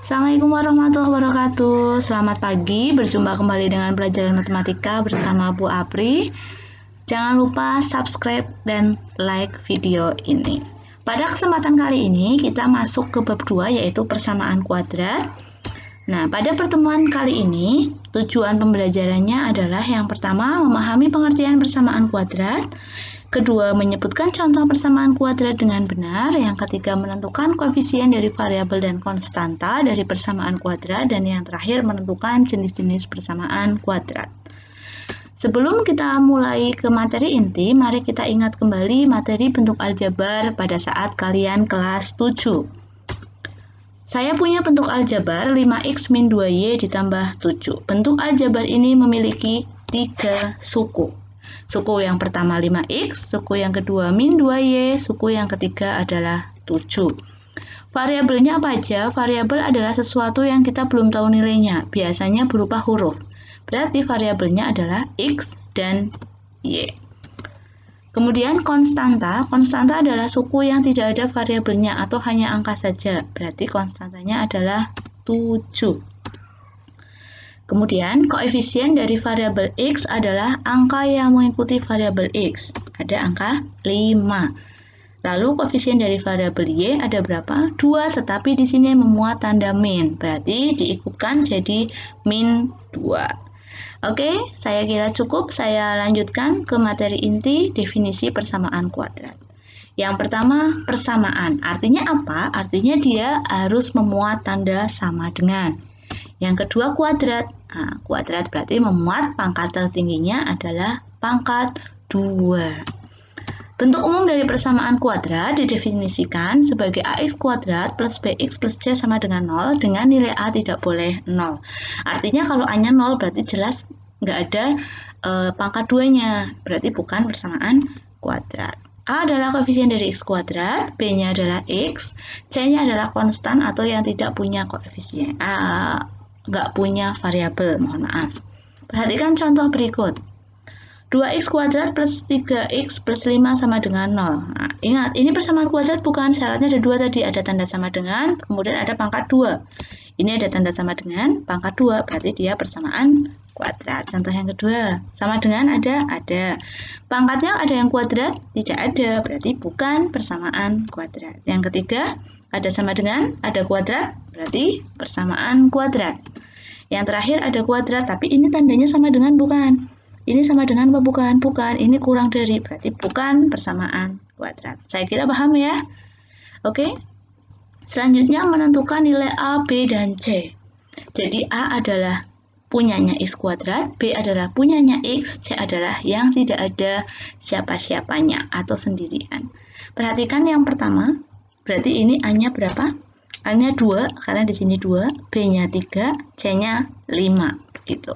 Assalamualaikum warahmatullahi wabarakatuh. Selamat pagi, berjumpa kembali dengan pelajaran matematika bersama Bu Apri. Jangan lupa subscribe dan like video ini. Pada kesempatan kali ini kita masuk ke bab 2 yaitu persamaan kuadrat. Nah, pada pertemuan kali ini tujuan pembelajarannya adalah yang pertama memahami pengertian persamaan kuadrat, kedua menyebutkan contoh persamaan kuadrat dengan benar, yang ketiga menentukan koefisien dari variabel dan konstanta dari persamaan kuadrat, dan yang terakhir menentukan jenis-jenis persamaan kuadrat. Sebelum kita mulai ke materi inti, mari kita ingat kembali materi bentuk aljabar pada saat kalian kelas 7. Saya punya bentuk aljabar 5x min 2y ditambah 7. Bentuk aljabar ini memiliki 3 suku. Suku yang pertama 5x, suku yang kedua min 2y, suku yang ketiga adalah 7. Variabelnya apa aja? Variabel adalah sesuatu yang kita belum tahu nilainya, biasanya berupa huruf. Berarti variabelnya adalah x dan y. Kemudian konstanta adalah suku yang tidak ada variabelnya atau hanya angka saja. Berarti konstantanya adalah 7. Kemudian koefisien dari variabel x adalah angka yang mengikuti variabel x. Ada angka 5. Lalu koefisien dari variabel y ada berapa? 2, tetapi di sini memuat tanda min. Berarti diikutkan jadi min 2. Oke, saya kira cukup. Saya lanjutkan ke materi inti definisi persamaan kuadrat. Yang pertama, persamaan. Artinya apa? Artinya dia harus memuat tanda sama dengan. Yang kedua, kuadrat. Nah, kuadrat berarti memuat pangkat tertingginya adalah pangkat 2. Bentuk umum dari persamaan kuadrat didefinisikan sebagai ax kuadrat plus bx plus c sama dengan 0 dengan nilai a tidak boleh 0. Artinya kalau a-nya 0 berarti jelas nggak ada pangkat 2-nya, berarti bukan persamaan kuadrat. A adalah koefisien dari x kuadrat, B-nya adalah x, C-nya adalah konstan atau yang tidak punya koefisien, nggak punya variabel, mohon maaf. Perhatikan contoh berikut. 2x kuadrat plus 3x plus 5 sama dengan 0. Nah, ingat, ini persamaan kuadrat bukan, syaratnya ada 2 tadi, ada tanda sama dengan, kemudian ada pangkat 2. Ini ada tanda sama dengan, pangkat 2, berarti dia persamaan kuadrat. Contoh yang kedua, sama dengan ada. Pangkatnya ada yang kuadrat? Tidak ada, berarti bukan persamaan kuadrat. Yang ketiga, ada sama dengan, ada kuadrat, berarti persamaan kuadrat. Yang terakhir ada kuadrat, tapi ini tandanya sama dengan bukan. Ini sama dengan apa? Bukan. Ini kurang dari, berarti bukan persamaan kuadrat. Saya kira paham ya? Oke. Selanjutnya menentukan nilai A, B, dan C. Jadi A adalah punyanya x kuadrat, B adalah punyanya x, C adalah yang tidak ada siapa-siapanya atau sendirian. Perhatikan yang pertama, berarti ini A-nya berapa? A-nya 2, karena di sini 2, B-nya 3, C-nya 5, begitu.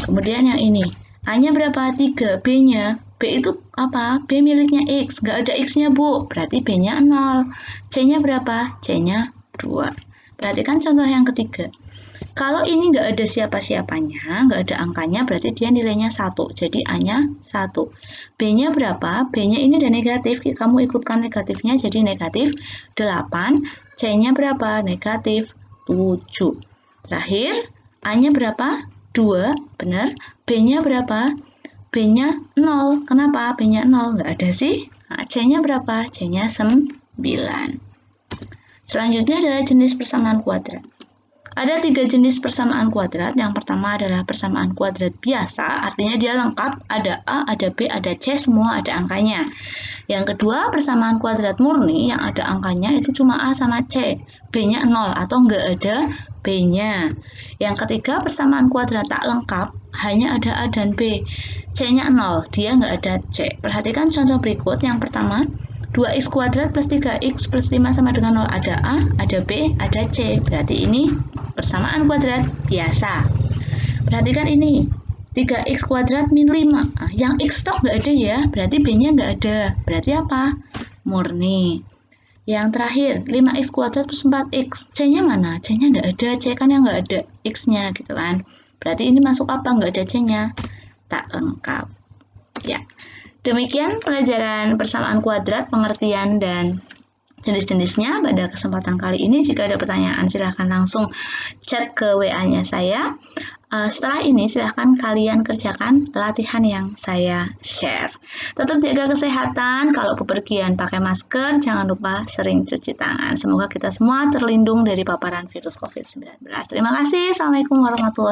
Kemudian yang ini, A-nya berapa? 3, B-nya. B itu apa? B miliknya X. Nggak ada X-nya, Bu. Berarti B-nya 0. C-nya berapa? C-nya 2. Perhatikan contoh yang ketiga. Kalau ini nggak ada siapa-siapanya, nggak ada angkanya, berarti dia nilainya 1. Jadi A-nya 1. B-nya berapa? B-nya ini ada negatif. Kamu ikutkan negatifnya, jadi negatif 8. C-nya berapa? Negatif 7. Terakhir, A-nya berapa? 2, benar. B-nya berapa? B-nya 0. Kenapa? B-nya 0. Nggak ada sih. Nah, C-nya berapa? C-nya 9. Selanjutnya adalah jenis persamaan kuadrat. Ada 3 jenis persamaan kuadrat. Yang pertama adalah persamaan kuadrat biasa, artinya dia lengkap, ada A, ada B, ada C, semua ada angkanya. Yang kedua, persamaan kuadrat murni yang ada angkanya itu cuma A sama C, B-nya 0 atau nggak ada B-nya. Yang ketiga, persamaan kuadrat tak lengkap, hanya ada A dan B, C-nya 0, dia nggak ada C. Perhatikan contoh berikut. Yang pertama, 2x kuadrat plus 3x plus 5 sama dengan 0. Ada A, ada B, ada C. Berarti ini persamaan kuadrat biasa. Perhatikan ini. 3x kuadrat min 5. Nah, yang x stok nggak ada ya. Berarti B-nya nggak ada. Berarti apa? Murni. Yang terakhir, 5x kuadrat plus 4x. C-nya mana? C-nya nggak ada. C kan yang nggak ada x-nya gitu kan. Berarti ini masuk apa? Nggak ada C-nya. Tak lengkap. Ya. Demikian pelajaran persamaan kuadrat, pengertian dan jenis-jenisnya. Pada kesempatan kali ini jika ada pertanyaan silahkan langsung chat ke WA-nya saya. Setelah ini silahkan kalian kerjakan latihan yang saya share. Tetap jaga kesehatan, kalau bepergian pakai masker, jangan lupa sering cuci tangan. Semoga kita semua terlindung dari paparan virus COVID-19. Terima kasih. Assalamualaikum warahmatullahi wabarakatuh.